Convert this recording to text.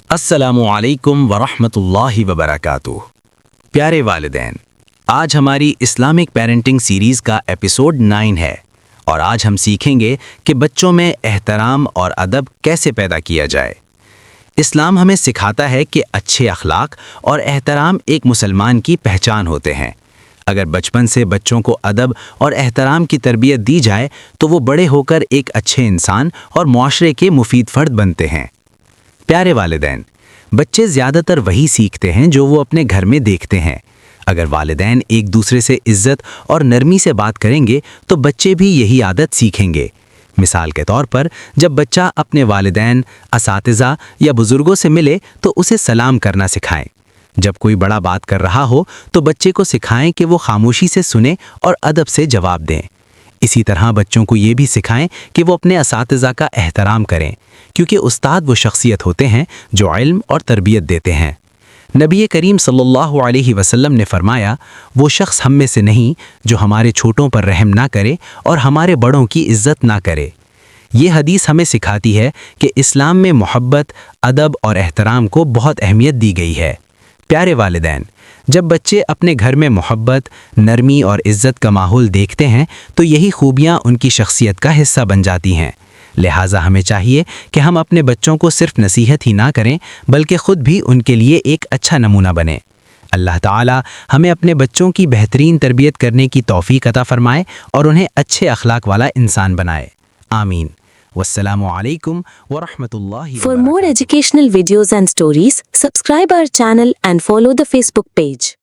السلام علیکم ورحمۃ اللہ وبرکاتہ۔ پیارے والدین، آج ہماری اسلامک پیرنٹنگ سیریز کا ایپیسوڈ 9 ہے اور آج ہم سیکھیں گے کہ بچوں میں احترام اور ادب کیسے پیدا کیا جائے۔ اسلام ہمیں سکھاتا ہے کہ اچھے اخلاق اور احترام ایک مسلمان کی پہچان ہوتے ہیں۔ اگر بچپن سے بچوں کو ادب اور احترام کی تربیت دی جائے تو وہ بڑے ہو کر ایک اچھے انسان اور معاشرے کے مفید فرد بنتے ہیں۔ پیارے والدین، بچے زیادہ تر وہی سیکھتے ہیں جو وہ اپنے گھر میں دیکھتے ہیں۔ اگر والدین ایک دوسرے سے عزت اور نرمی سے بات کریں گے تو بچے بھی یہی عادت سیکھیں گے۔ مثال کے طور پر جب بچہ اپنے والدین، اساتذہ یا بزرگوں سے ملے تو اسے سلام کرنا سکھائیں۔ جب کوئی بڑا بات کر رہا ہو تو بچے کو سکھائیں کہ وہ خاموشی سے سنیں اور ادب سے جواب دیں۔ اسی طرح بچوں کو یہ بھی سکھائیں کہ وہ اپنے اساتذہ کا احترام کریں، کیونکہ استاد وہ شخصیت ہوتے ہیں جو علم اور تربیت دیتے ہیں۔ نبی کریم صلی اللہ علیہ وسلم نے فرمایا، وہ شخص ہم میں سے نہیں جو ہمارے چھوٹوں پر رحم نہ کرے اور ہمارے بڑوں کی عزت نہ کرے۔ یہ حدیث ہمیں سکھاتی ہے کہ اسلام میں محبت، ادب اور احترام کو بہت اہمیت دی گئی ہے۔ پیارے والدین، جب بچے اپنے گھر میں محبت، نرمی اور عزت کا ماحول دیکھتے ہیں تو یہی خوبیاں ان کی شخصیت کا حصہ بن جاتی ہیں۔ لہٰذا ہمیں چاہیے کہ ہم اپنے بچوں کو صرف نصیحت ہی نہ کریں بلکہ خود بھی ان کے لیے ایک اچھا نمونہ بنیں۔ اللہ تعالی ہمیں اپنے بچوں کی بہترین تربیت کرنے کی توفیق عطا فرمائے اور انہیں اچھے اخلاق والا انسان بنائے۔ آمین۔ والسلام علیکم ورحمۃ اللہ For more educational videos and stories, subscribe our channel and follow the Facebook page.